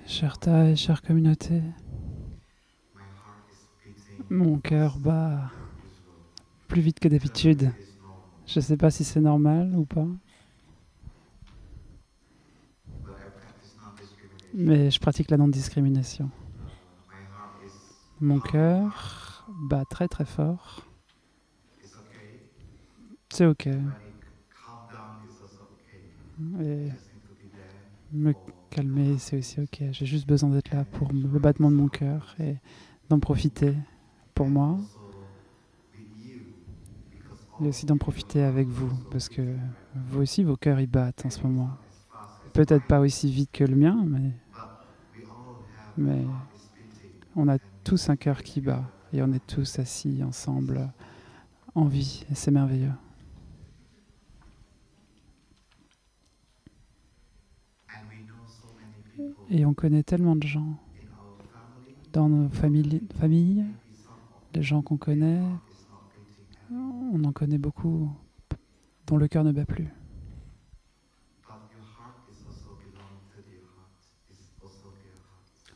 Chère Thaï, chère communauté, mon cœur bat plus vite que d'habitude. Je ne sais pas si c'est normal ou pas, mais je pratique la non-discrimination. Mon cœur bat très très fort. C'est ok. Et me calmer, c'est aussi ok. J'ai juste besoin d'être là pour le battement de mon cœur et d'en profiter pour moi. Et aussi d'en profiter avec vous, parce que vous aussi, vos cœurs, ils battent en ce moment. Peut-être pas aussi vite que le mien, mais on a tous un cœur qui bat. Et on est tous assis ensemble en vie. Et c'est merveilleux. Et on connaît tellement de gens dans nos familles, les gens qu'on connaît, on en connaît beaucoup dont le cœur ne bat plus.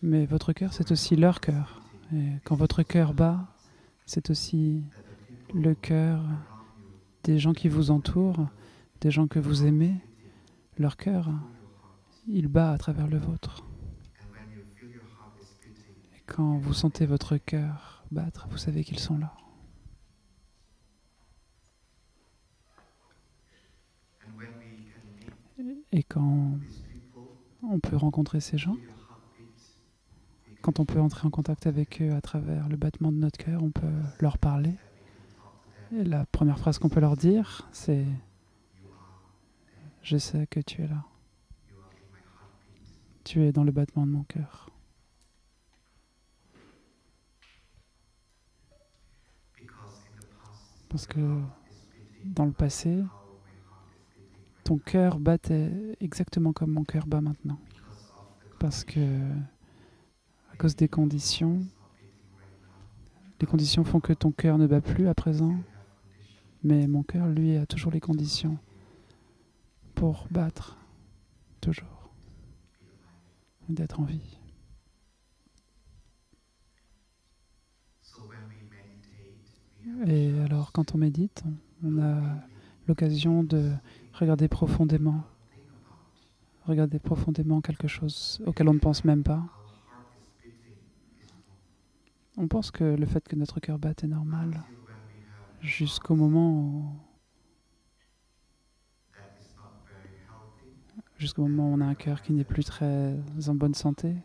Mais votre cœur, c'est aussi leur cœur. Et quand votre cœur bat, c'est aussi le cœur des gens qui vous entourent, des gens que vous aimez. Leur cœur, il bat à travers le vôtre. Et quand vous sentez votre cœur battre, vous savez qu'ils sont là. Et quand on peut rencontrer ces gens, quand on peut entrer en contact avec eux à travers le battement de notre cœur, on peut leur parler. Et la première phrase qu'on peut leur dire, c'est « Je sais que tu es là. Tu es dans le battement de mon cœur. » Parce que dans le passé, ton cœur battait exactement comme mon cœur bat maintenant. Parce que, à cause des conditions, les conditions font que ton cœur ne bat plus à présent, mais mon cœur, lui, a toujours les conditions pour battre, toujours, et d'être en vie. Et alors, quand on médite, on a l'occasion de regarder profondément quelque chose auquel on ne pense même pas. On pense que le fait que notre cœur batte est normal, jusqu'au moment où on a un cœur qui n'est plus très en bonne santé.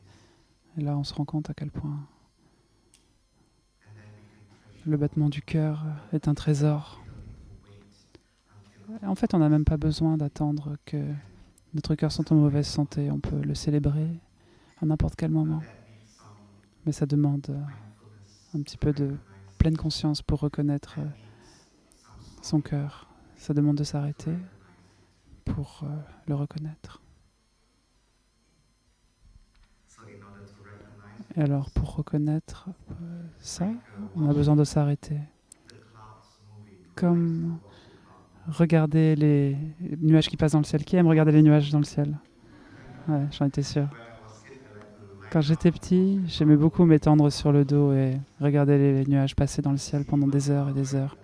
Et là, on se rend compte à quel point le battement du cœur est un trésor. En fait, on n'a même pas besoin d'attendre que notre cœur soit en mauvaise santé. On peut le célébrer à n'importe quel moment. Mais ça demande un petit peu de pleine conscience pour reconnaître son cœur. Ça demande de s'arrêter pour le reconnaître. Et alors, pour reconnaître ça, on a besoin de s'arrêter. Comme regarder les nuages qui passent dans le ciel. Qui aime regarder les nuages dans le ciel? Ouais, j'en étais sûr. Quand j'étais petit, j'aimais beaucoup m'étendre sur le dos et regarder les nuages passer dans le ciel pendant des heures et des heures.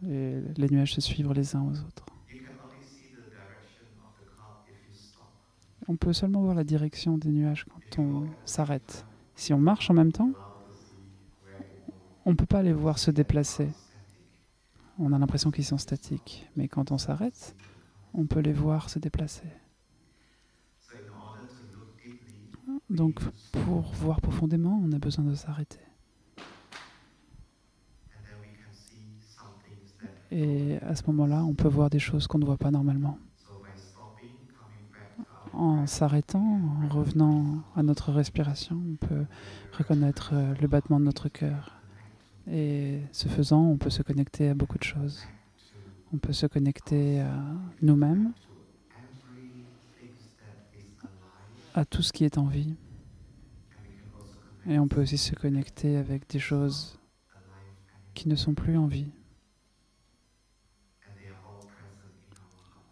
Et les nuages se suivre les uns aux autres. On peut seulement voir la direction des nuages quand on s'arrête. Si on marche en même temps, on ne peut pas les voir se déplacer. On a l'impression qu'ils sont statiques. Mais quand on s'arrête, on peut les voir se déplacer. Donc, pour voir profondément, on a besoin de s'arrêter. Et à ce moment-là, on peut voir des choses qu'on ne voit pas normalement. En s'arrêtant, en revenant à notre respiration, on peut reconnaître le battement de notre cœur. Et ce faisant, on peut se connecter à beaucoup de choses. On peut se connecter à nous-mêmes, à tout ce qui est en vie. Et on peut aussi se connecter avec des choses qui ne sont plus en vie.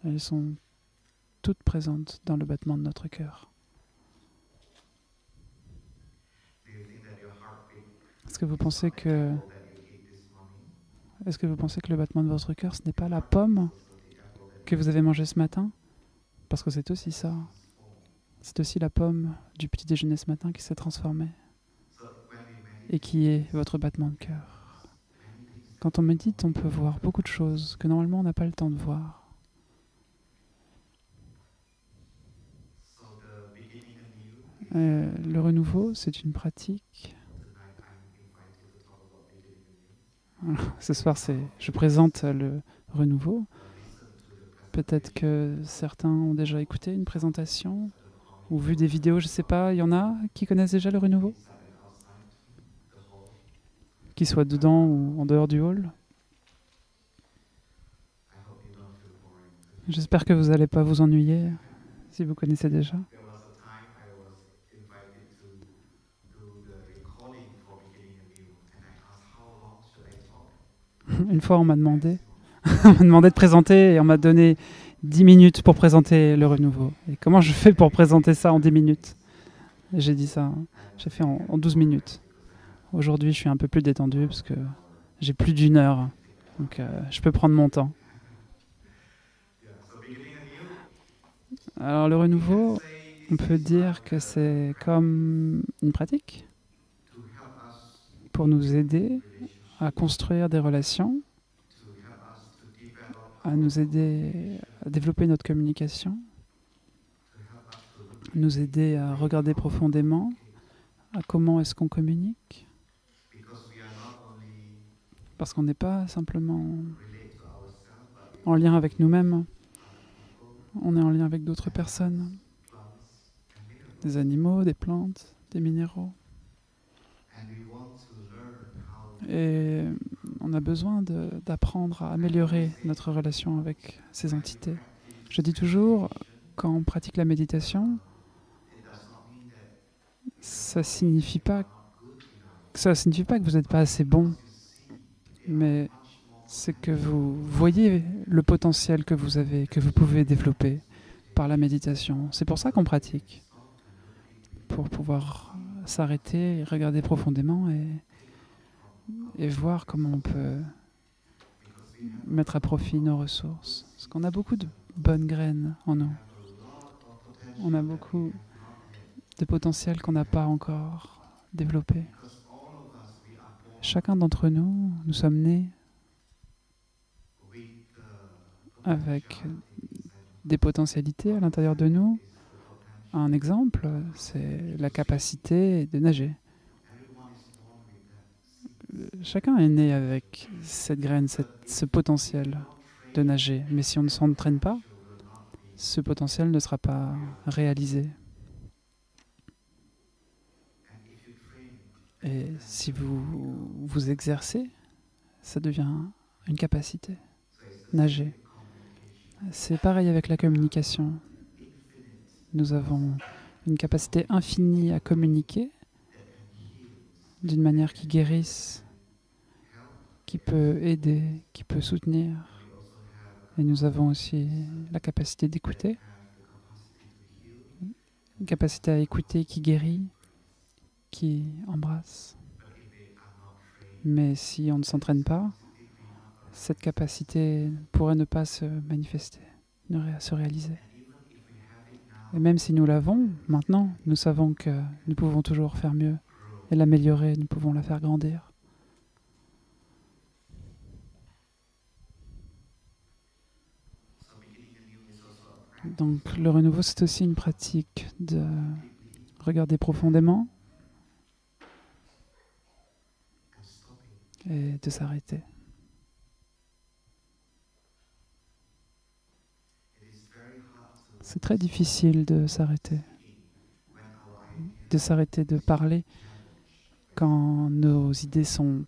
Elles sont toutes présentes dans le battement de notre cœur. Est-ce que vous pensez que le battement de votre cœur, ce n'est pas la pomme que vous avez mangée ce matin? Parce que c'est aussi ça. C'est aussi la pomme du petit déjeuner ce matin qui s'est transformée et qui est votre battement de cœur. Quand on médite, on peut voir beaucoup de choses que normalement on n'a pas le temps de voir. Le renouveau, c'est une pratique. Alors, ce soir, je présente le renouveau. Peut-être que certains ont déjà écouté une présentation ou vu des vidéos, je ne sais pas. Il y en a qui connaissent déjà le renouveau? Qu'ils soient dedans ou en dehors du hall? J'espère que vous n'allez pas vous ennuyer si vous connaissez déjà. Une fois, on m'a demandé de présenter et on m'a donné 10 minutes pour présenter le renouveau. Et comment je fais pour présenter ça en 10 minutes? Et j'ai dit ça, j'ai fait en 12 minutes. Aujourd'hui, je suis un peu plus détendu parce que j'ai plus d'une heure, donc je peux prendre mon temps. Alors le renouveau, on peut dire que c'est comme une pratique pour nous aider à construire des relations, à nous aider à développer notre communication, nous aider à regarder profondément à comment est-ce qu'on communique. Parce qu'on n'est pas simplement en lien avec nous-mêmes, on est en lien avec d'autres personnes, des animaux, des plantes, des minéraux. Et on a besoin d'apprendre à améliorer notre relation avec ces entités. Je dis toujours, quand on pratique la méditation, ça signifie pas que vous n'êtes pas assez bon, mais c'est que vous voyez le potentiel que vous avez, que vous pouvez développer par la méditation. C'est pour ça qu'on pratique, pour pouvoir s'arrêter, regarder profondément et voir comment on peut mettre à profit nos ressources. Parce qu'on a beaucoup de bonnes graines en nous. On a beaucoup de potentiel qu'on n'a pas encore développé. Chacun d'entre nous, nous sommes nés avec des potentialités à l'intérieur de nous. Un exemple, c'est la capacité de nager. Chacun est né avec cette graine, ce potentiel de nager. Mais si on ne s'entraîne pas, ce potentiel ne sera pas réalisé. Et si vous vous exercez, ça devient une capacité. Nager. C'est pareil avec la communication. Nous avons une capacité infinie à communiquer d'une manière qui guérisse, qui peut aider, qui peut soutenir. Et nous avons aussi la capacité d'écouter, une capacité à écouter qui guérit, qui embrasse. Mais si on ne s'entraîne pas, cette capacité pourrait ne pas se manifester, ne se réaliser. Et même si nous l'avons, maintenant, nous savons que nous pouvons toujours faire mieux et l'améliorer, nous pouvons la faire grandir. Donc le renouveau, c'est aussi une pratique de regarder profondément et de s'arrêter. C'est très difficile de s'arrêter de parler quand nos idées sont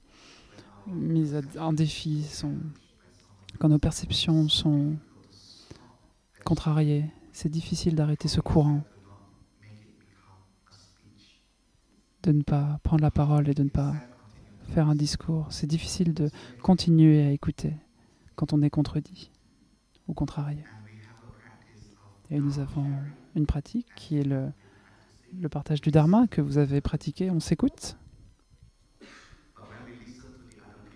mises en défi, quand nos perceptions sont contrariées. C'est difficile d'arrêter ce courant, de ne pas prendre la parole et de ne pas faire un discours. C'est difficile de continuer à écouter quand on est contredit ou contrarié. Et nous avons une pratique qui est le partage du Dharma que vous avez pratiqué. On s'écoute.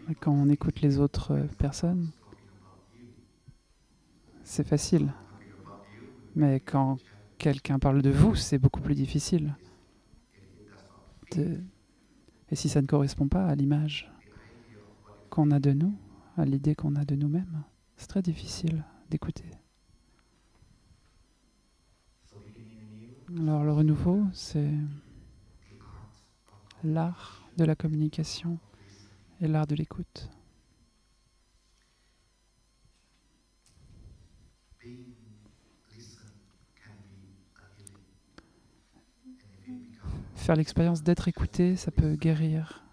Et quand on écoute les autres personnes, c'est facile. Mais quand quelqu'un parle de vous, c'est beaucoup plus difficile. Et si ça ne correspond pas à l'image qu'on a de nous, à l'idée qu'on a de nous-mêmes, c'est très difficile d'écouter. Alors le renouveau, c'est l'art de la communication et l'art de l'écoute. Faire l'expérience d'être écouté, ça peut guérir.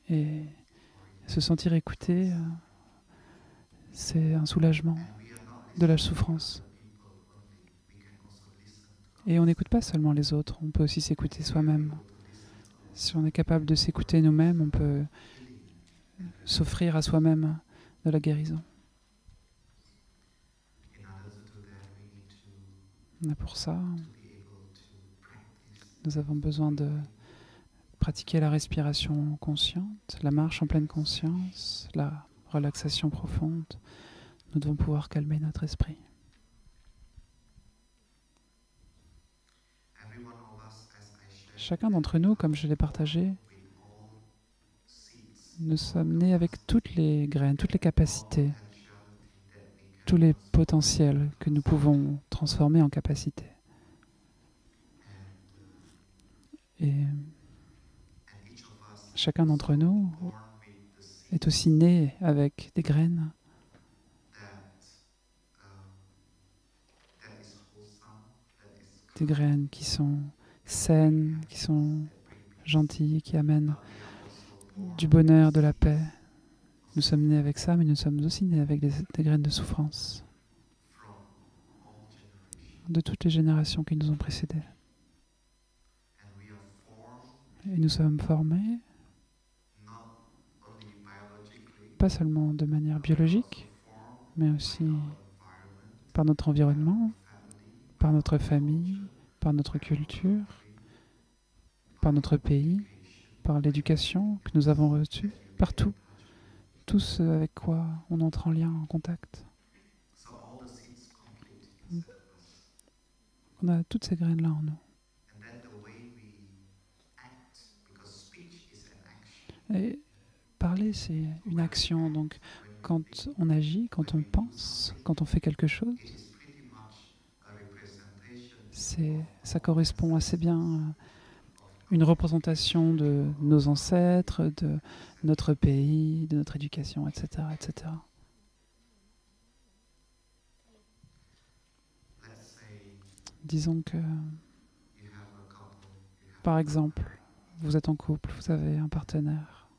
Et se sentir écouté, c'est un soulagement de la souffrance. Et on n'écoute pas seulement les autres, on peut aussi s'écouter soi-même. Si on est capable de s'écouter nous-mêmes, on peut s'offrir à soi-même de la guérison. Et pour ça, nous avons besoin de pratiquer la respiration consciente, la marche en pleine conscience, la relaxation profonde. Nous devons pouvoir calmer notre esprit. Chacun d'entre nous, comme je l'ai partagé, nous sommes nés avec toutes les graines, toutes les capacités, tous les potentiels que nous pouvons transformer en capacités. Et chacun d'entre nous est aussi né avec des graines qui sont saines, qui sont gentilles, qui amènent du bonheur, de la paix. Nous sommes nés avec ça, mais nous sommes aussi nés avec des graines de souffrance de toutes les générations qui nous ont précédés. Et nous sommes formés, pas seulement de manière biologique, mais aussi par notre environnement, par notre famille, par notre culture, par notre pays, par l'éducation que nous avons reçue, partout, tout ce avec quoi on entre en lien, en contact. On a toutes ces graines-là en nous. Et parler, c'est une action. Donc, quand on agit, quand on pense, quand on fait quelque chose, ça correspond assez bien à une représentation de nos ancêtres, de notre pays, de notre éducation, etc., etc. Disons que, par exemple, vous êtes en couple, vous avez un partenaire,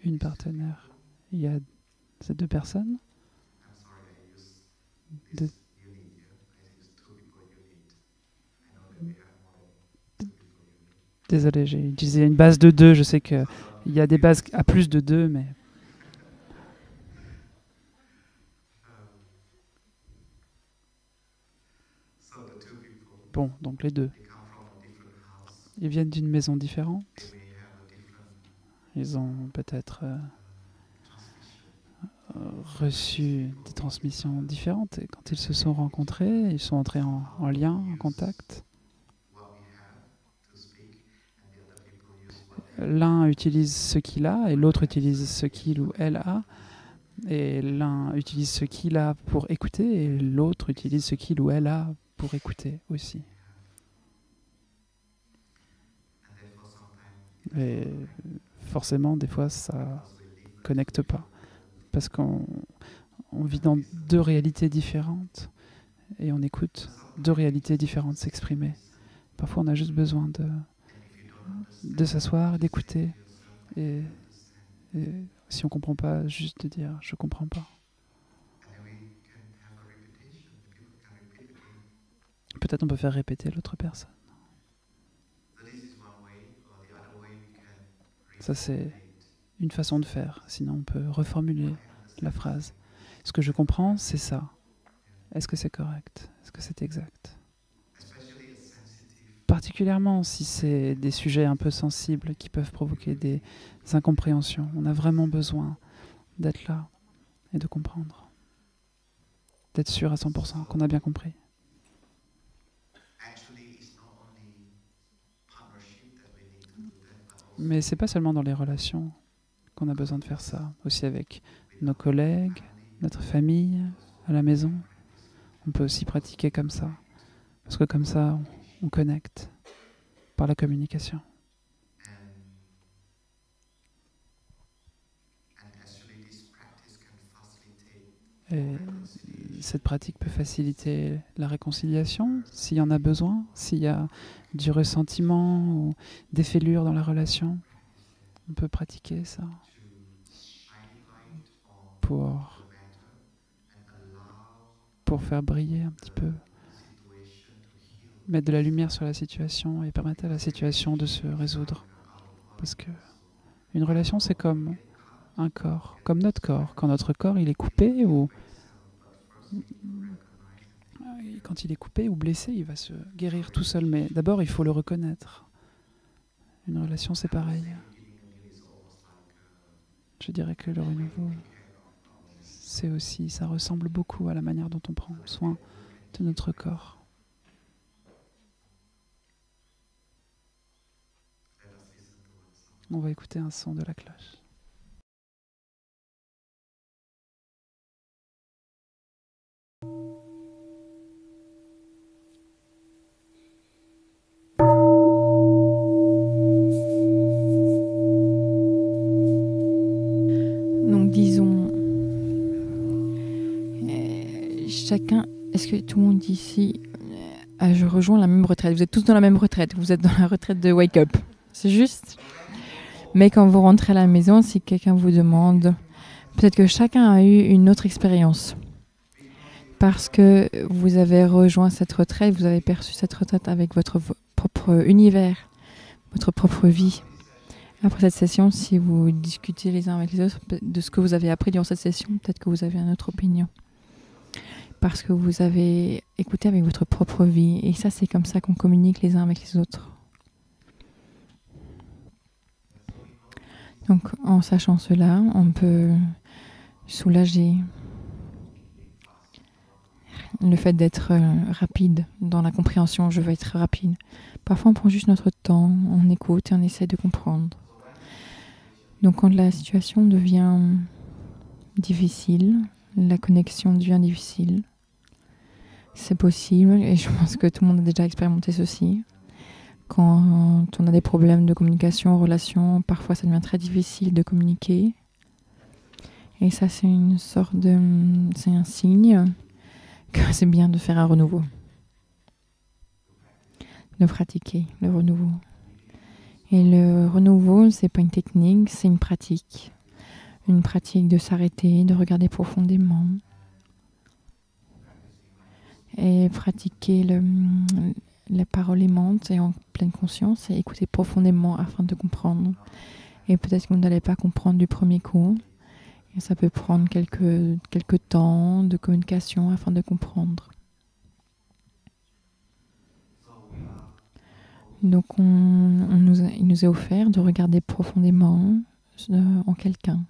une partenaire. Il y a ces deux personnes. Désolé, j'ai utilisé une base de 2. Je sais qu'il y a des bases à plus de 2, mais... Bon, donc les deux. Ils viennent d'une maison différente. Ils ont peut-être reçu des transmissions différentes. Et quand ils se sont rencontrés, ils sont entrés en lien, en contact. L'un utilise ce qu'il a et l'autre utilise ce qu'il ou elle a. Et l'un utilise ce qu'il a pour écouter et l'autre utilise ce qu'il ou elle a pour écouter aussi. Et forcément, des fois, ça ne connecte pas. Parce qu'on vit dans deux réalités différentes et on écoute deux réalités différentes s'exprimer. Parfois, on a juste besoin de s'asseoir, d'écouter. Et si on ne comprend pas, juste de dire « je ne comprends pas ». Peut-être on peut faire répéter l'autre personne. Ça, c'est une façon de faire. Sinon, on peut reformuler la phrase. Ce que je comprends, c'est ça. Est-ce que c'est correct? Est-ce que c'est exact? particulièrement si c'est des sujets un peu sensibles qui peuvent provoquer des incompréhensions. On a vraiment besoin d'être là et de comprendre, d'être sûr à 100% qu'on a bien compris. Mais c'est pas seulement dans les relations qu'on a besoin de faire ça, aussi avec nos collègues, notre famille, à la maison. On peut aussi pratiquer comme ça, parce que comme ça, on connecte par la communication. Et cette pratique peut faciliter la réconciliation, s'il y en a besoin, s'il y a du ressentiment ou des fêlures dans la relation. On peut pratiquer ça pour faire briller un petit peu, mettre de la lumière sur la situation et permettre à la situation de se résoudre. Parce que une relation, c'est comme un corps, comme notre corps. Quand notre corps il est coupé ou quand il est coupé ou blessé, il va se guérir tout seul. Mais d'abord, il faut le reconnaître. Une relation, c'est pareil. Je dirais que le renouveau, c'est aussi, ça ressemble beaucoup à la manière dont on prend soin de notre corps. On va écouter un son de la cloche. Donc disons, chacun, est-ce que tout le monde ici, je rejoins la même retraite? Vous êtes tous dans la même retraite, vous êtes dans la retraite de Wake Up, c'est juste? Mais quand vous rentrez à la maison, si quelqu'un vous demande, peut-être que chacun a eu une autre expérience. Parce que vous avez rejoint cette retraite, vous avez perçu cette retraite avec votre propre univers, votre propre vie. Après cette session, si vous discutez les uns avec les autres de ce que vous avez appris durant cette session, peut-être que vous avez une autre opinion. Parce que vous avez écouté avec votre propre vie. Et ça, c'est comme ça qu'on communique les uns avec les autres. Donc, en sachant cela, on peut soulager le fait d'être rapide dans la compréhension. Je veux être rapide. Parfois, on prend juste notre temps, on écoute et on essaie de comprendre. Donc, quand la situation devient difficile, la connexion devient difficile, c'est possible, et je pense que tout le monde a déjà expérimenté ceci. Quand on a des problèmes de communication, en relation, parfois ça devient très difficile de communiquer. Et ça, c'est une sorte de... c'est un signe que c'est bien de faire un renouveau. De pratiquer le renouveau. Et le renouveau, c'est pas une technique, c'est une pratique. Une pratique de s'arrêter, de regarder profondément. Et pratiquer la parole aimante et en pleine conscience et écouter profondément afin de comprendre. Et peut-être que vous n'allez pas comprendre du premier coup. Et ça peut prendre quelques temps de communication afin de comprendre. Donc il nous est offert de regarder profondément en quelqu'un.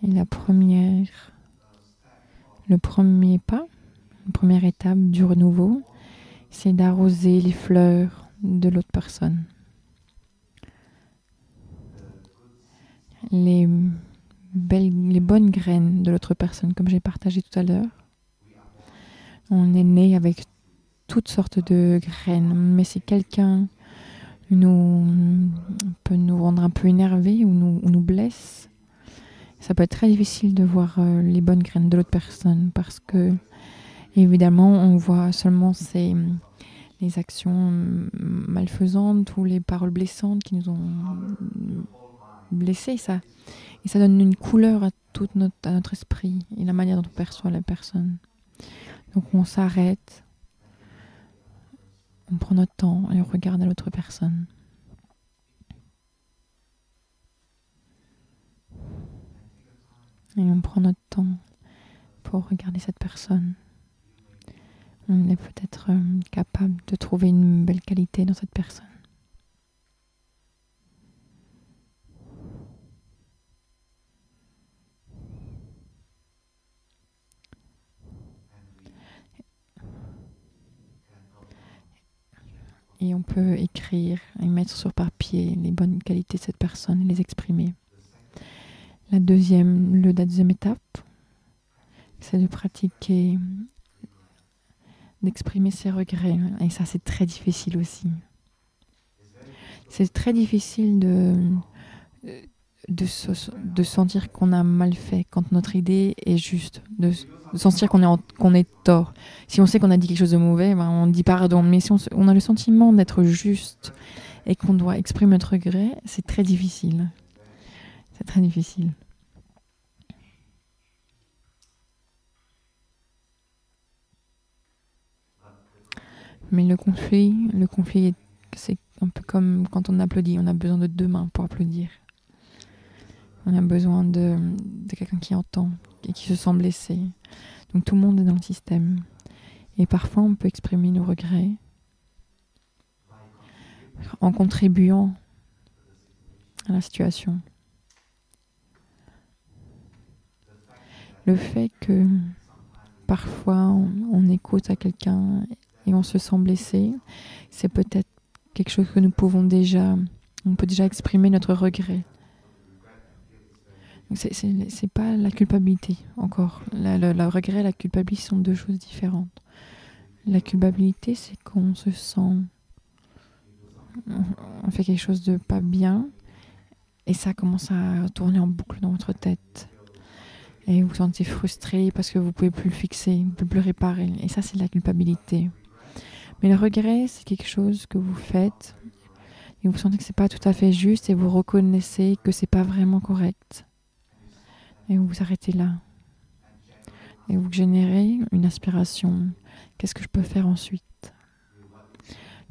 Et le premier pas, la première étape du renouveau, c'est d'arroser les fleurs de l'autre personne. Les bonnes graines de l'autre personne, comme j'ai partagé tout à l'heure. On est né avec toutes sortes de graines, mais si quelqu'un peut nous rendre un peu énervés ou nous blesse, ça peut être très difficile de voir les bonnes graines de l'autre personne parce que, évidemment, on voit seulement les actions malfaisantes ou les paroles blessantes qui nous ont blessés. Et ça donne une couleur à notre esprit et la manière dont on perçoit la personne. Donc on s'arrête, on prend notre temps et on regarde à l'autre personne. Et on prend notre temps pour regarder cette personne. on est peut-être capable de trouver une belle qualité dans cette personne. Et on peut écrire et mettre sur papier les bonnes qualités de cette personne et les exprimer. La deuxième étape, c'est de pratiquer, d'exprimer ses regrets. Et ça, c'est très difficile aussi. C'est très difficile de sentir qu'on a mal fait quand notre idée est juste, de sentir qu'on est tort. Si on sait qu'on a dit quelque chose de mauvais, ben on dit pardon. Mais si on a le sentiment d'être juste et qu'on doit exprimer notre regret, c'est très difficile. C'est très difficile. Mais le conflit, c'est un peu comme quand on applaudit. On a besoin de deux mains pour applaudir. On a besoin de quelqu'un qui entend et qui se sent blessé. Donc tout le monde est dans le système. Et parfois, on peut exprimer nos regrets en contribuant à la situation. Le fait que parfois, on écoute à quelqu'un et on se sent blessé, c'est peut-être quelque chose que on peut déjà exprimer notre regret. C'est pas la culpabilité encore. Le regret et la culpabilité sont deux choses différentes. La culpabilité, c'est qu'on se sent... On fait quelque chose de pas bien et ça commence à tourner en boucle dans votre tête. Et vous vous sentez frustré parce que vous ne pouvez plus le fixer, vous ne pouvez plus le réparer. Et ça, c'est de la culpabilité. Mais le regret, c'est quelque chose que vous faites et vous sentez que ce n'est pas tout à fait juste et vous reconnaissez que ce n'est pas vraiment correct. Et vous vous arrêtez là. Et vous générez une aspiration. Qu'est-ce que je peux faire ensuite ?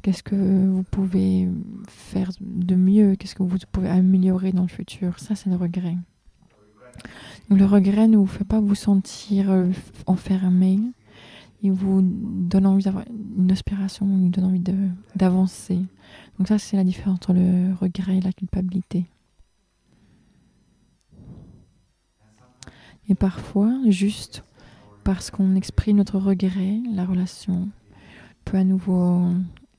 Qu'est-ce que vous pouvez faire de mieux ? Qu'est-ce que vous pouvez améliorer dans le futur ? Ça, c'est le regret. Donc, le regret ne vous fait pas vous sentir enfermé. Il vous donne envie d'avoir une aspiration, il vous donne envie d'avancer. Donc ça, c'est la différence entre le regret et la culpabilité. Et parfois, juste parce qu'on exprime notre regret, la relation peut à nouveau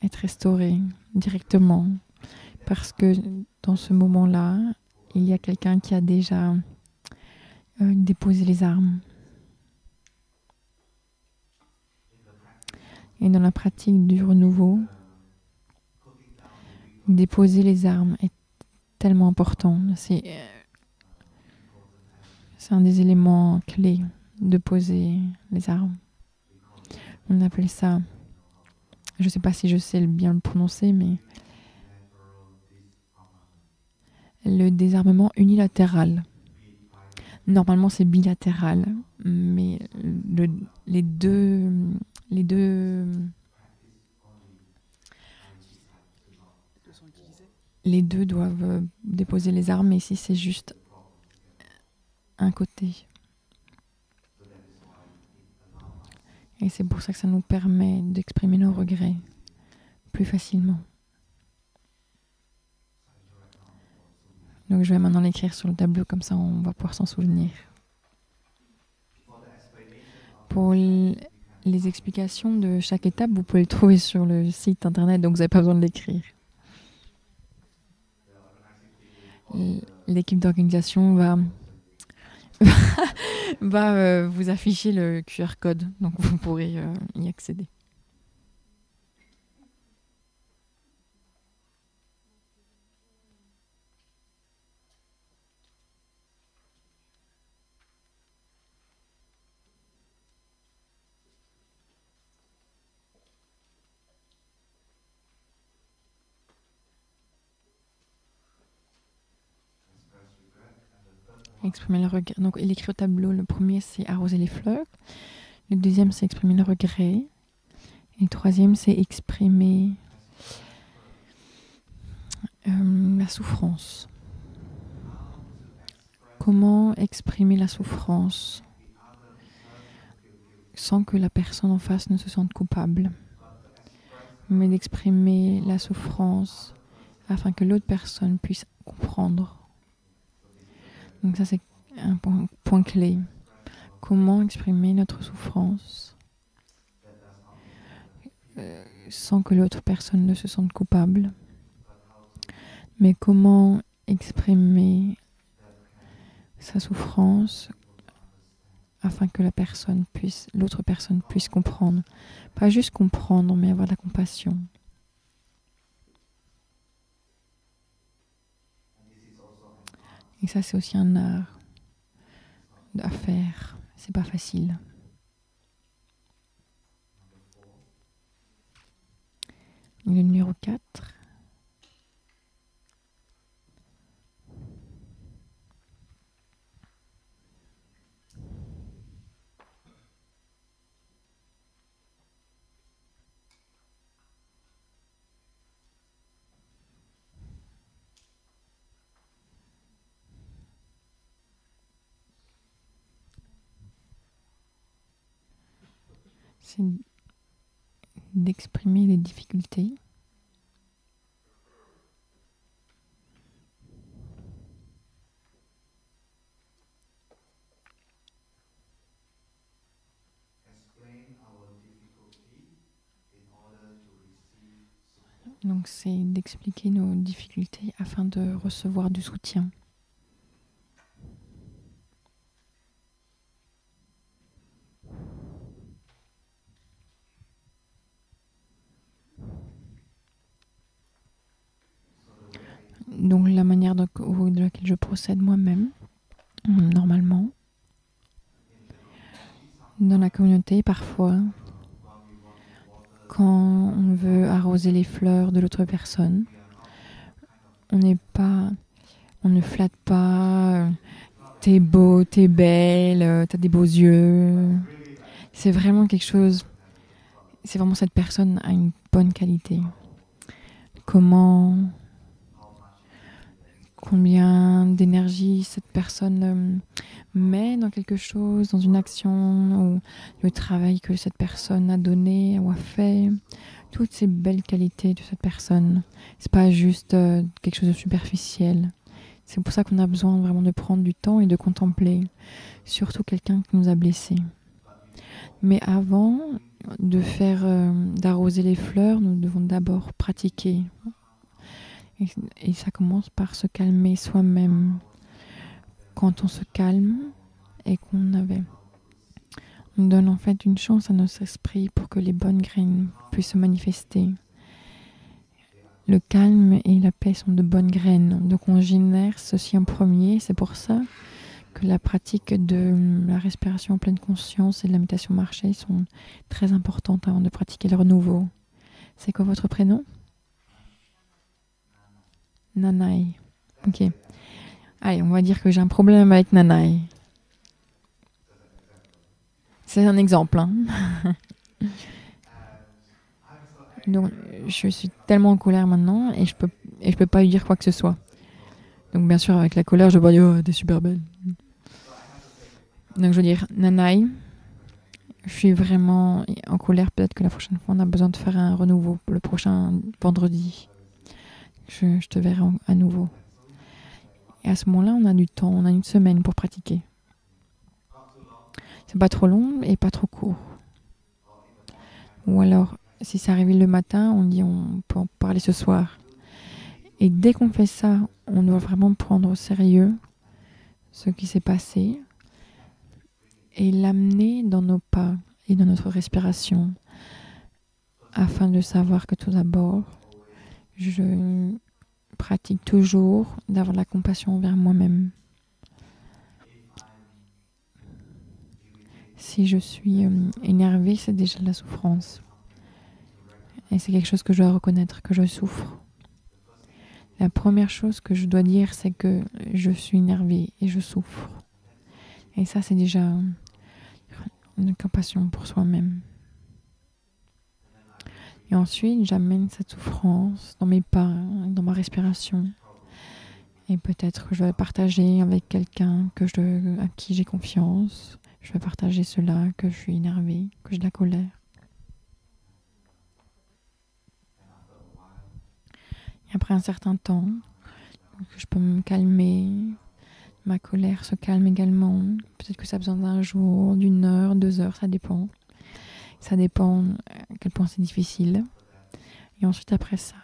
être restaurée directement. Parce que dans ce moment-là, il y a quelqu'un qui a déjà déposé les armes. Et dans la pratique du renouveau, déposer les armes est tellement important. C'est un des éléments clés de poser les armes. On appelle ça, je ne sais pas si je sais bien le prononcer, mais le désarmement unilatéral. Normalement, c'est bilatéral, mais les deux doivent déposer les armes, mais ici, c'est juste un côté. Et c'est pour ça que ça nous permet d'exprimer nos regrets plus facilement. Donc je vais maintenant l'écrire sur le tableau, comme ça on va pouvoir s'en souvenir. Pour les explications de chaque étape, vous pouvez le trouver sur le site internet, donc vous n'avez pas besoin de l'écrire. L'équipe d'organisation va vous afficher le QR code, donc vous pourrez y accéder. Exprimer le regret. Donc, il écrit au tableau, le premier, c'est arroser les fleurs. Le deuxième, c'est exprimer le regret. Et le troisième, c'est exprimer la souffrance. Comment exprimer la souffrance sans que la personne en face ne se sente coupable, mais d'exprimer la souffrance afin que l'autre personne puisse comprendre. Donc ça, c'est un point clé. Comment exprimer notre souffrance sans que l'autre personne ne se sente coupable, mais comment exprimer sa souffrance afin que l'autre personne puisse comprendre. Pas juste comprendre, mais avoir de la compassion. Et ça, c'est aussi un art à faire. C'est pas facile. Et le numéro 4. C'est d'exprimer les difficultés donc c'est d'expliquer nos difficultés afin de recevoir du soutien. Donc la manière de laquelle je procède moi-même, normalement, dans la communauté, parfois, quand on veut arroser les fleurs de l'autre personne, on ne flatte pas, t'es beau, t'es belle, t'as des beaux yeux. C'est vraiment quelque chose, c'est vraiment cette personne a une bonne qualité. Combien d'énergie cette personne met dans quelque chose, dans une action, ou le travail que cette personne a donné ou a fait, toutes ces belles qualités de cette personne. C'est pas juste quelque chose de superficiel. C'est pour ça qu'on a besoin vraiment de prendre du temps et de contempler, surtout quelqu'un qui nous a blessés. Mais avant d'arroser les fleurs, nous devons d'abord pratiquer. Et ça commence par se calmer soi-même. Quand on se calme et on donne en fait une chance à notre esprit pour que les bonnes graines puissent se manifester. Le calme et la paix sont de bonnes graines. Donc on génère ceci en premier. C'est pour ça que la pratique de la respiration en pleine conscience et de la méditation marchée sont très importantes avant de pratiquer le renouveau. C'est quoi votre prénom ? Nanaï. Ok. Allez, on va dire que j'ai un problème avec Nanaï. C'est un exemple. Hein. Donc, je suis tellement en colère maintenant et je peux pas lui dire quoi que ce soit. Donc, bien sûr, avec la colère, je vais dire oh, t'es super belle. Donc, je veux dire Nanaï, je suis vraiment en colère. Peut-être que la prochaine fois, on a besoin de faire un renouveau le prochain vendredi. Je te verrai à nouveau. Et à ce moment-là, on a du temps, on a une semaine pour pratiquer. C'est pas trop long et pas trop court. Ou alors, si ça arrive le matin, on dit on peut en parler ce soir. Et dès qu'on fait ça, on doit vraiment prendre au sérieux ce qui s'est passé et l'amener dans nos pas et dans notre respiration afin de savoir que tout d'abord, je pratique toujours d'avoir de la compassion envers moi-même. Si je suis énervée, c'est déjà de la souffrance. Et c'est quelque chose que je dois reconnaître, que je souffre. La première chose que je dois dire, c'est que je suis énervée et je souffre. Et ça, c'est déjà une compassion pour soi-même. Et ensuite, j'amène cette souffrance dans mes pas, dans ma respiration. Et peut-être que je vais partager avec quelqu'un à qui j'ai confiance. Je vais partager cela, que je suis énervée, que j'ai de la colère. Et après un certain temps, je peux me calmer. Ma colère se calme également. Peut-être que ça a besoin d'un jour, d'une heure, 2 heures, ça dépend. Ça dépend à quel point c'est difficile. Et ensuite, après ça,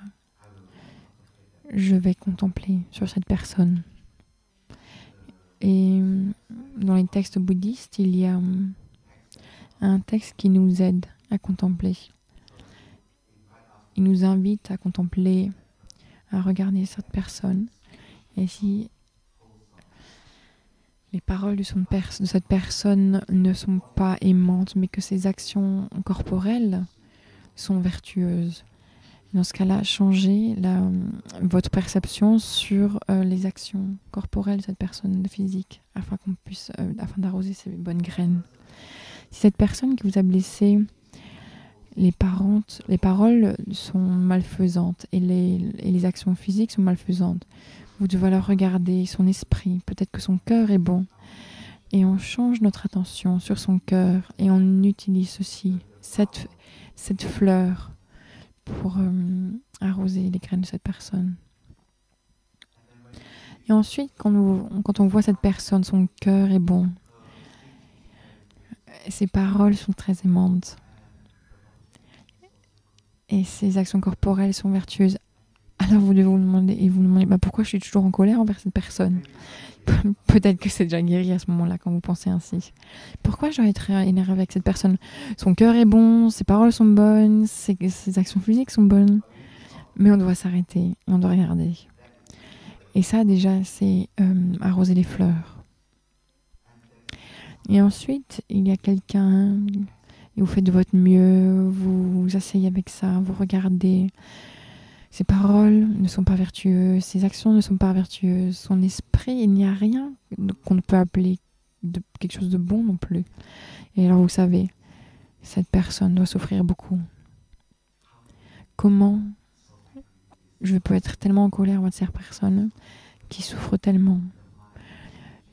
je vais contempler sur cette personne. Et dans les textes bouddhistes, il y a un texte qui nous aide à contempler. Il nous invite à contempler, à regarder cette personne. Et si les paroles de cette personne ne sont pas aimantes, mais que ses actions corporelles sont vertueuses, dans ce cas-là, changez votre perception sur les actions corporelles de cette personne physique, afin d'arroser ces bonnes graines. Si cette personne qui vous a blessé, les paroles sont malfaisantes et les actions physiques sont malfaisantes, vous devez alors regarder son esprit. Peut-être que son cœur est bon. Et on change notre attention sur son cœur et on utilise ceci, cette fleur, pour arroser les graines de cette personne. Et ensuite, quand on voit cette personne, son cœur est bon. Ses paroles sont très aimantes. Et ses actions corporelles sont vertueuses. Alors vous devez vous demander pourquoi je suis toujours en colère envers cette personne. Peut-être que c'est déjà guéri à ce moment-là quand vous pensez ainsi. Pourquoi je dois être énervé avec cette personne? Son cœur est bon, ses paroles sont bonnes, ses actions physiques sont bonnes. Mais on doit s'arrêter, on doit regarder. Et ça déjà, c'est arroser les fleurs. Et ensuite, il y a quelqu'un, et vous faites de votre mieux, vous vous asseyez avec ça, vous regardez. Ses paroles ne sont pas vertueuses, ses actions ne sont pas vertueuses, son esprit, il n'y a rien qu'on ne peut appeler quelque chose de bon non plus. Et alors vous savez, cette personne doit souffrir beaucoup. Comment je peux être tellement en colère envers cette personne qui souffre tellement?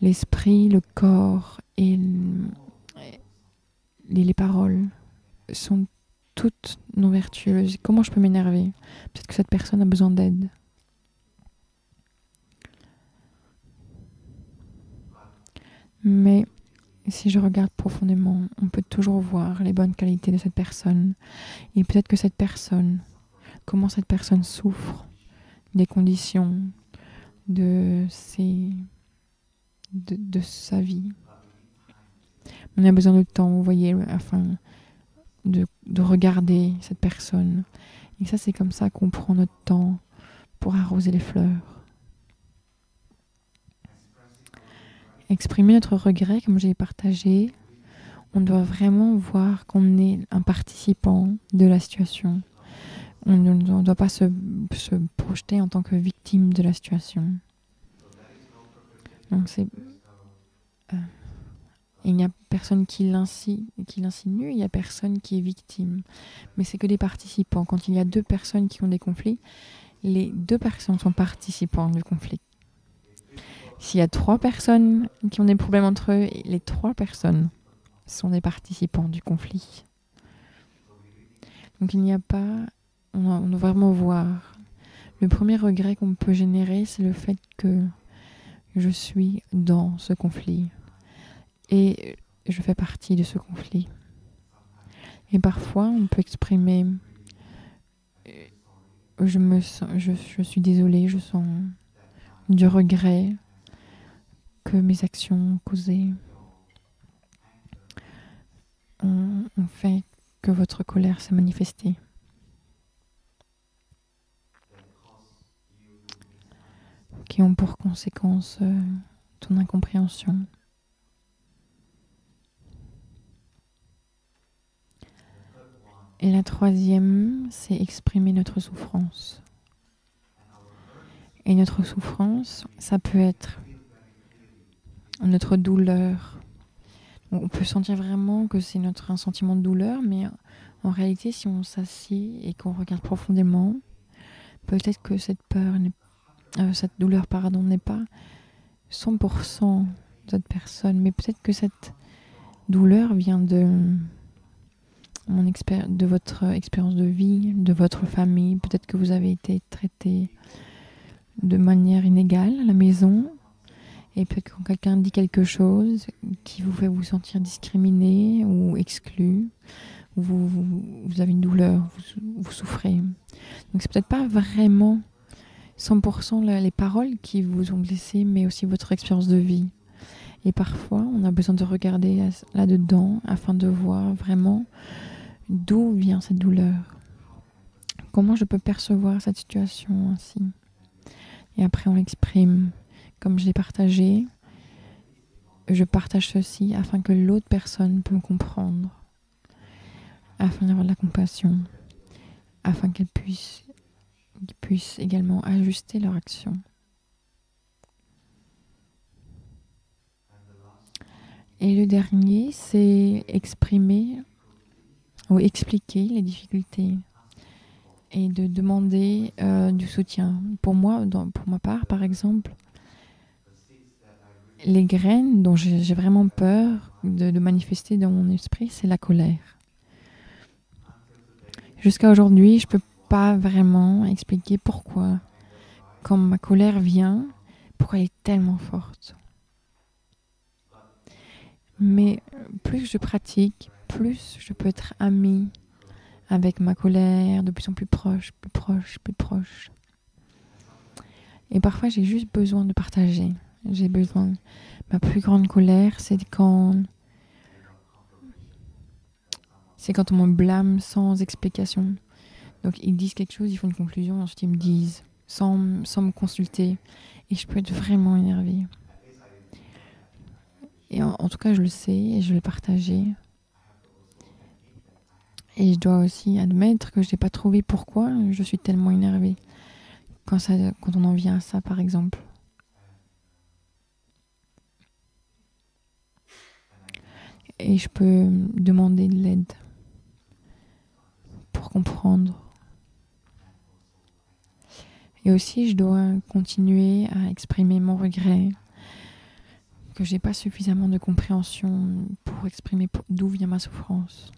L'esprit, le corps et les paroles sont toutes non vertueuses. Comment je peux m'énerver? Peut-être que cette personne a besoin d'aide. Mais si je regarde profondément, on peut toujours voir les bonnes qualités de cette personne. Et peut-être que cette personne, comment cette personne souffre des conditions de sa vie. On a besoin de temps, vous voyez, afin de regarder cette personne. Et ça, c'est comme ça qu'on prend notre temps pour arroser les fleurs. Exprimer notre regret, comme j'ai partagé, on doit vraiment voir qu'on est un participant de la situation. On ne doit pas se projeter en tant que victime de la situation. Donc il n'y a personne qui l'insinue, il n'y a personne qui est victime. Mais c'est que des participants. Quand il y a 2 personnes qui ont des conflits, les 2 personnes sont participants du conflit. S'il y a 3 personnes qui ont des problèmes entre eux, les 3 personnes sont des participants du conflit. Donc il n'y a pas... On doit vraiment voir. Le premier regret qu'on peut générer, c'est le fait que je suis dans ce conflit. Et je fais partie de ce conflit. Et parfois, on peut exprimer je suis désolée, je sens du regret que mes actions ont causé. On fait que votre colère s'est manifestée. Qui ont pour conséquence ton incompréhension. Et la troisième, c'est exprimer notre souffrance. Et notre souffrance, ça peut être notre douleur. On peut sentir vraiment que c'est un sentiment de douleur, mais en réalité, si on s'assied et qu'on regarde profondément, peut-être que cette douleur n'est pas 100% de cette personne, mais peut-être que cette douleur vient de votre expérience de vie, de votre famille. Peut-être que vous avez été traité de manière inégale à la maison. Et peut-être que quand quelqu'un dit quelque chose qui vous fait vous sentir discriminé ou exclu, vous avez une douleur, vous souffrez. Donc c'est peut-être pas vraiment 100% les paroles qui vous ont blessé, mais aussi votre expérience de vie. Et parfois, on a besoin de regarder là-dedans afin de voir vraiment d'où vient cette douleur. Comment je peux percevoir cette situation ainsi. Et après, on l'exprime. Comme je l'ai partagé, je partage ceci afin que l'autre personne puisse me comprendre, afin d'avoir de la compassion, afin qu'ils puissent également ajuster leur action. Et le dernier, c'est exprimer ou expliquer les difficultés et de demander du soutien. Pour moi, pour ma part, par exemple, les graines dont j'ai vraiment peur de manifester dans mon esprit, c'est la colère. Jusqu'à aujourd'hui, je ne peux pas vraiment expliquer pourquoi, quand ma colère vient, pourquoi elle est tellement forte. Mais plus je pratique, plus je peux être amie avec ma colère, de plus en plus proche, plus proche, plus proche. Et parfois, j'ai juste besoin de partager. J'ai besoin. Ma plus grande colère, c'est quand on me blâme sans explication. Donc, ils disent quelque chose, ils font une conclusion, ensuite ils me disent, sans me consulter. Et je peux être vraiment énervée. Et en tout cas, je le sais et je vais le partager. Et je dois aussi admettre que je n'ai pas trouvé pourquoi je suis tellement énervée. Quand on en vient à ça, par exemple. Et je peux demander de l'aide pour comprendre. Et aussi, je dois continuer à exprimer mon regret, que je n'ai pas suffisamment de compréhension pour exprimer d'où vient ma souffrance.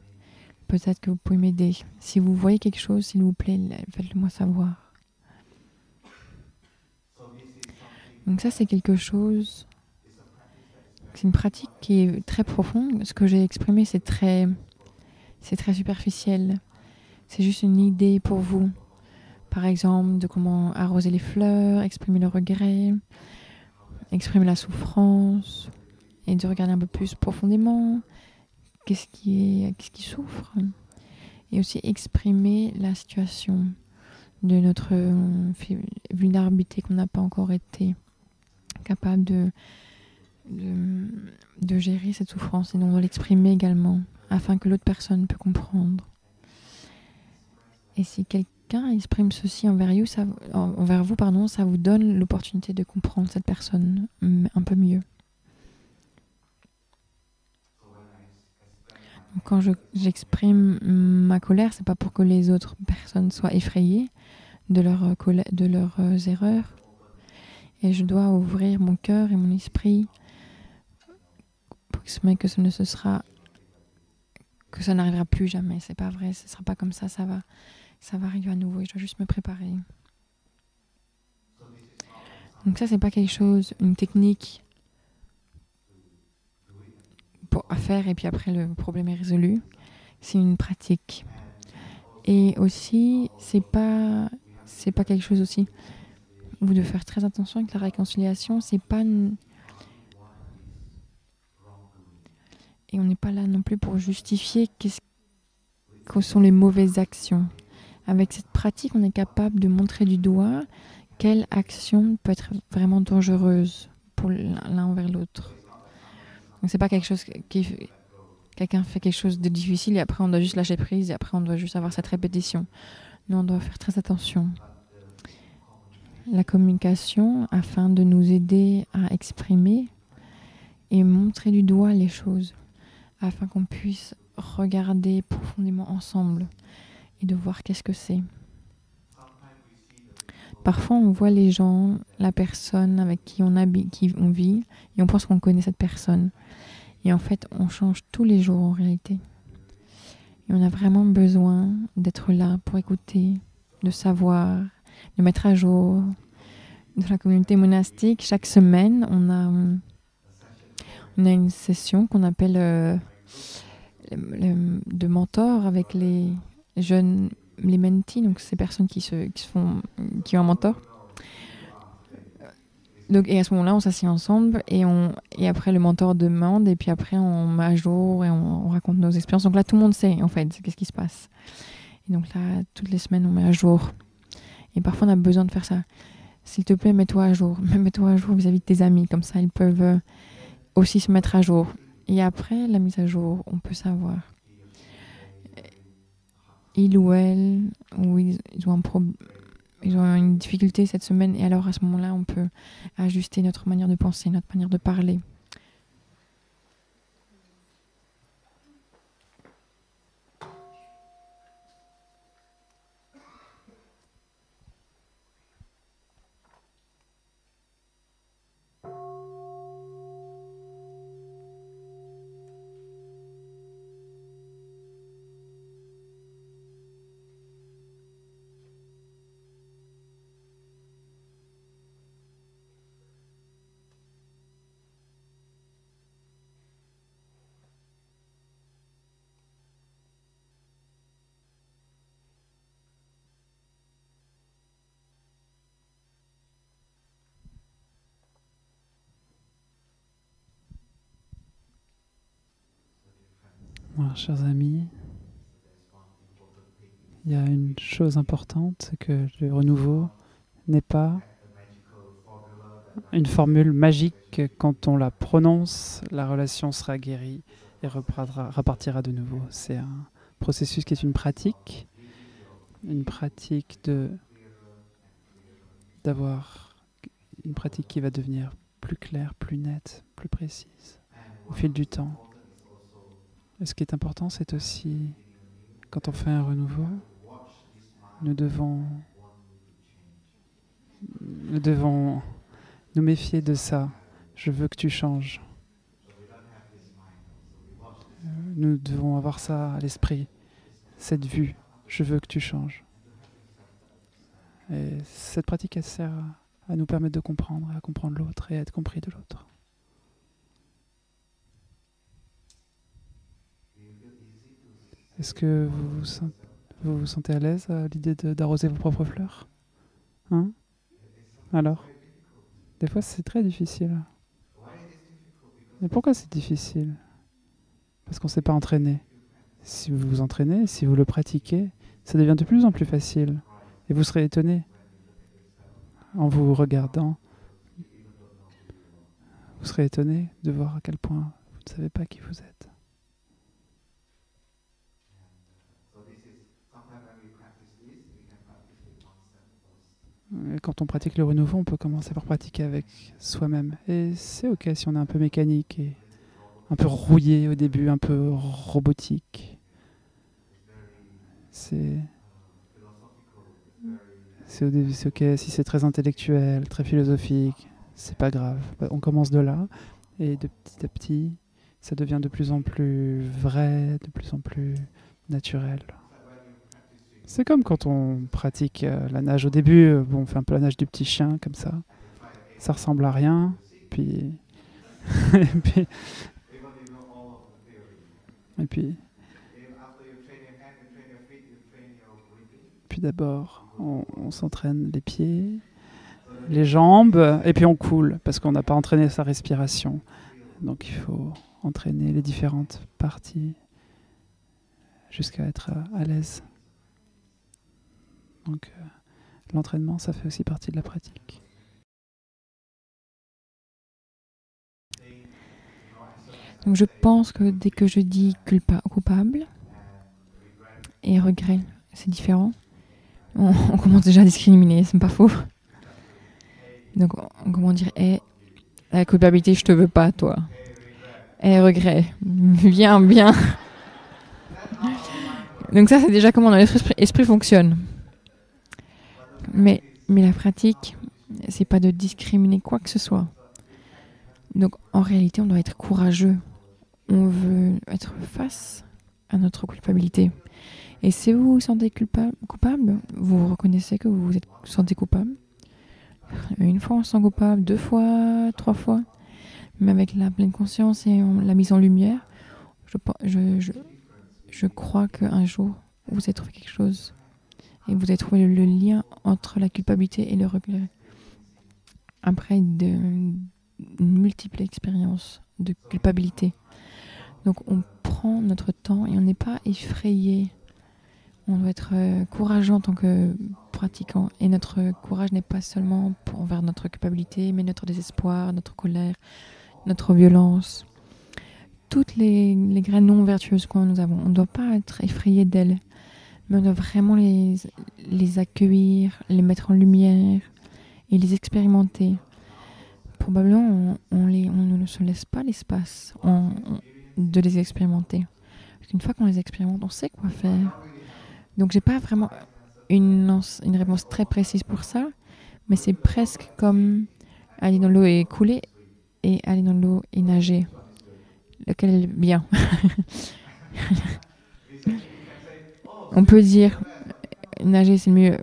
Peut-être que vous pouvez m'aider. Si vous voyez quelque chose, s'il vous plaît, faites-le moi savoir. Donc ça, c'est quelque chose... C'est une pratique qui est très profonde. Ce que j'ai exprimé, c'est très superficiel. C'est juste une idée pour vous. Par exemple, de comment arroser les fleurs, exprimer le regret, exprimer la souffrance, et de regarder un peu plus profondément qu'est-ce qui souffre. Et aussi exprimer la situation de notre vulnérabilité qu'on n'a pas encore été capable de gérer cette souffrance, et donc on doit l'exprimer également afin que l'autre personne puisse comprendre. Et si quelqu'un exprime ceci envers vous, ça vous donne l'opportunité de comprendre cette personne un peu mieux. Donc quand j'exprime ma colère, c'est pas pour que les autres personnes soient effrayées de leurs erreurs. Et je dois ouvrir mon cœur et mon esprit pour exprimer que ça n'arrivera plus jamais. C'est pas vrai, ce sera pas comme ça, ça va arriver à nouveau et je dois juste me préparer. Donc ça, c'est pas quelque chose, une technique à faire et puis après le problème est résolu. C'est une pratique. Et aussi, c'est pas quelque chose aussi. Vous devez faire très attention avec la réconciliation. C'est pas et on n'est pas là non plus pour justifier quelles sont les mauvaises actions. Avec cette pratique, on est capable de montrer du doigt quelle action peut être vraiment dangereuse pour l'un envers l'autre. Donc c'est pas quelque chose quelqu'un fait quelque chose de difficile et après on doit juste lâcher prise et après on doit juste avoir cette répétition. Nous, on doit faire très attention. La communication afin de nous aider à exprimer et montrer du doigt les choses afin qu'on puisse regarder profondément ensemble et de voir qu'est-ce que c'est. Parfois, on voit les gens, la personne avec qui on vit, et on pense qu'on connaît cette personne. Et en fait, on change tous les jours en réalité. Et on a vraiment besoin d'être là pour écouter, de savoir, de mettre à jour. Dans la communauté monastique, chaque semaine, on a une session qu'on appelle de mentor avec les jeunes, les mentees, donc ces personnes qui ont un mentor. Donc, et à ce moment-là, on s'assied ensemble et après le mentor demande et puis après on met à jour et on raconte nos expériences. Donc là, tout le monde sait en fait qu'est-ce qui se passe. Et donc là, toutes les semaines, on met à jour. Et parfois, on a besoin de faire ça. S'il te plaît, mets-toi à jour. Mets-toi à jour vis-à-vis de tes amis. Comme ça, ils peuvent aussi se mettre à jour. Et après la mise à jour, on peut savoir. Il ou elle, ou ils ont une difficulté cette semaine. Et alors, à ce moment-là, on peut ajuster notre manière de penser, notre manière de parler. Voilà, chers amis, il y a une chose importante, c'est que le renouveau n'est pas une formule magique. Quand on la prononce, la relation sera guérie et repartira de nouveau. C'est un processus qui est une pratique d'avoir une pratique qui va devenir plus claire, plus nette, plus précise au fil du temps. Et ce qui est important, c'est aussi, quand on fait un renouveau, nous devons nous méfier de ça. Je veux que tu changes. Nous devons avoir ça à l'esprit, cette vue. Je veux que tu changes. Et cette pratique, elle sert à nous permettre de comprendre, à comprendre l'autre et à être compris de l'autre. Est-ce que vous vous sentez à l'aise à l'idée d'arroser vos propres fleurs? Hein? Alors? Des fois, c'est très difficile. Mais pourquoi c'est difficile? Parce qu'on ne s'est pas entraîné. Si vous vous entraînez, si vous le pratiquez, ça devient de plus en plus facile. Et vous serez étonné en vous regardant. Vous serez étonné de voir à quel point vous ne savez pas qui vous êtes. Et quand on pratique le renouveau, on peut commencer par pratiquer avec soi-même. Et c'est ok si on est un peu mécanique et un peu rouillé au début, un peu robotique. C'est ok si c'est très intellectuel, très philosophique, c'est pas grave. On commence de là et de petit à petit, ça devient de plus en plus vrai, de plus en plus naturel. C'est comme quand on pratique la nage au début, on fait un peu la nage du petit chien comme ça. Ça ressemble à rien, puis et puis d'abord, on s'entraîne les pieds, les jambes, et puis on coule, parce qu'on n'a pas entraîné sa respiration. Donc il faut entraîner les différentes parties jusqu'à être à l'aise. Donc l'entraînement, ça fait aussi partie de la pratique. Donc je pense que dès que je dis coupable et regret, c'est différent. On commence déjà à discriminer, c'est pas faux. Donc on commence à dire la culpabilité, je te veux pas, toi. Regret, viens, bien. Donc ça, c'est déjà comment notre esprit fonctionne. Mais la pratique, c'est pas de discriminer quoi que ce soit. Donc en réalité, on doit être courageux. on veut être face à notre culpabilité. Et si vous vous sentez coupable, vous reconnaissez que vous vous sentez coupable. Une fois on se sent coupable, 2 fois, 3 fois. Mais avec la pleine conscience et la mise en lumière, je crois qu'un jour, vous avez trouvé quelque chose. Et vous avez trouvé le lien entre la culpabilité et le regret. Après une multiple expérience de culpabilité. Donc on prend notre temps et on n'est pas effrayé. On doit être courageux en tant que pratiquant. Et notre courage n'est pas seulement envers notre culpabilité, mais notre désespoir, notre colère, notre violence. Toutes les graines non vertueuses que nous avons, on ne doit pas être effrayé d'elles, mais on doit vraiment les accueillir, les mettre en lumière et les expérimenter. Probablement, on ne se laisse pas l'espace de les expérimenter. Parce qu'une fois qu'on les expérimente, on sait quoi faire. Donc, j'ai pas vraiment une réponse très précise pour ça, mais c'est presque comme aller dans l'eau et couler et aller dans l'eau et nager. Lequel est bien? On peut dire nager c'est mieux,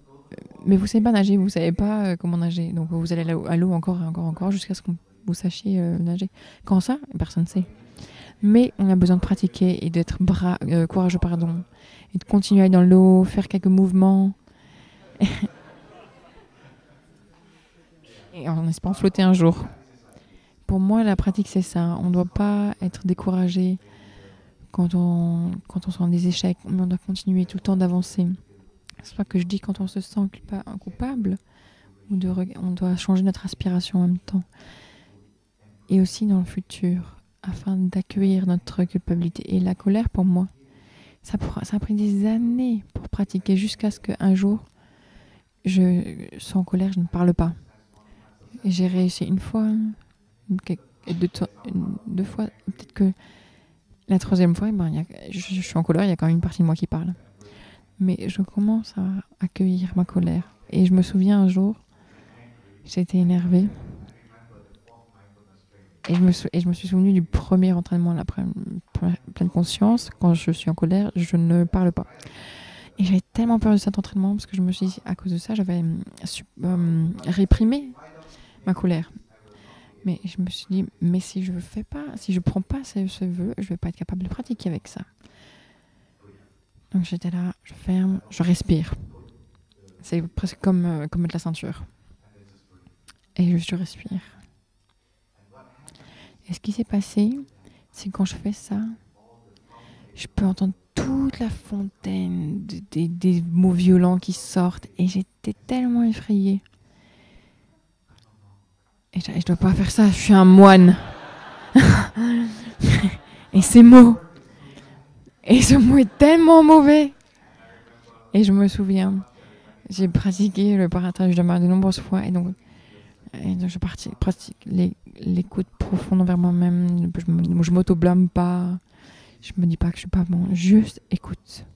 mais vous savez pas nager, vous savez pas comment nager, donc vous allez à l'eau encore et encore et encore jusqu'à ce que vous sachiez nager. Quand ça, personne ne sait. Mais on a besoin de pratiquer et d'être courageux, et de continuer à aller dans l'eau, faire quelques mouvements, et en espérant flotter un jour. Pour moi, la pratique, c'est ça. On ne doit pas être découragé quand on se rend des échecs, mais on doit continuer tout le temps d'avancer. C'est pas que je dis quand on se sent coupable, on doit changer notre aspiration en même temps. Et aussi dans le futur, afin d'accueillir notre culpabilité. Et la colère, pour moi, ça a pris des années pour pratiquer jusqu'à ce qu'un jour, je sois en colère, je ne parle pas. Et j'ai réussi une fois, deux fois, peut-être que la troisième fois, je suis en colère, il y a quand même une partie de moi qui parle. Mais je commence à accueillir ma colère. Et je me souviens un jour, j'étais énervée. Et je me suis souvenu du premier entraînement, la pleine conscience. Quand je suis en colère, je ne parle pas. Et j'avais tellement peur de cet entraînement parce que je me suis dit, à cause de ça, j'avais réprimé ma colère. Mais je me suis dit, mais si je fais pas, si je prends pas ce vœu, je vais pas être capable de pratiquer avec ça. Donc j'étais là, je ferme, je respire. C'est presque comme mettre la ceinture. Et je respire. Et ce qui s'est passé, c'est que quand je fais ça, je peux entendre toute la fontaine des mots violents qui sortent. Et j'étais tellement effrayée. Et je dois pas faire ça, je suis un moine. Et ces mots. Et ce mot est tellement mauvais. Et je me souviens, j'ai pratiqué le paratage de de nombreuses fois. Et donc je pratique l'écoute profonde envers moi-même. Je m'auto-blâme pas. Je me dis pas que je suis pas bon. Juste écoute.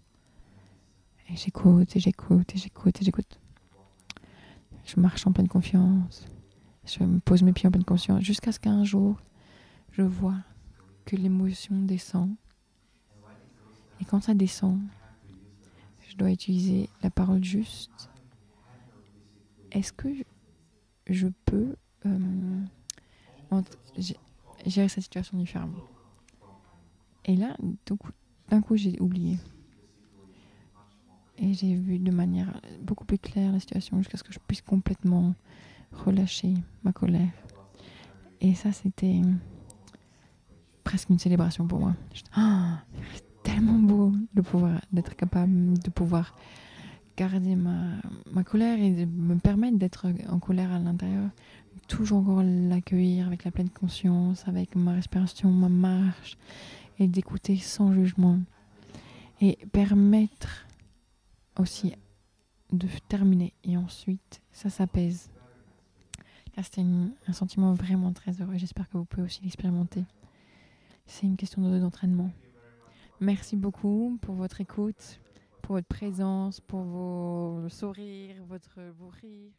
Et j'écoute, et j'écoute, et j'écoute, et j'écoute. Je marche en pleine confiance. Je me pose mes pieds en pleine conscience. Jusqu'à ce qu'un jour, je vois que l'émotion descend. Et quand ça descend, je dois utiliser la parole juste. Est-ce que je peux gérer cette situation différemment? Et là, d'un coup, j'ai oublié. Et j'ai vu de manière beaucoup plus claire la situation jusqu'à ce que je puisse complètement relâcher ma colère. Et ça, c'était presque une célébration pour moi. C'est tellement beau d'être capable de pouvoir garder ma colère et de me permettre d'être en colère à l'intérieur. Toujours encore l'accueillir avec la pleine conscience, avec ma respiration, ma marche, et d'écouter sans jugement. Et permettre aussi de terminer. Et ensuite, ça s'apaise. Car c'était un sentiment vraiment très heureux. J'espère que vous pouvez aussi l'expérimenter. C'est une question d'entraînement. Merci beaucoup pour votre écoute, pour votre présence, pour vos sourires, vos rires.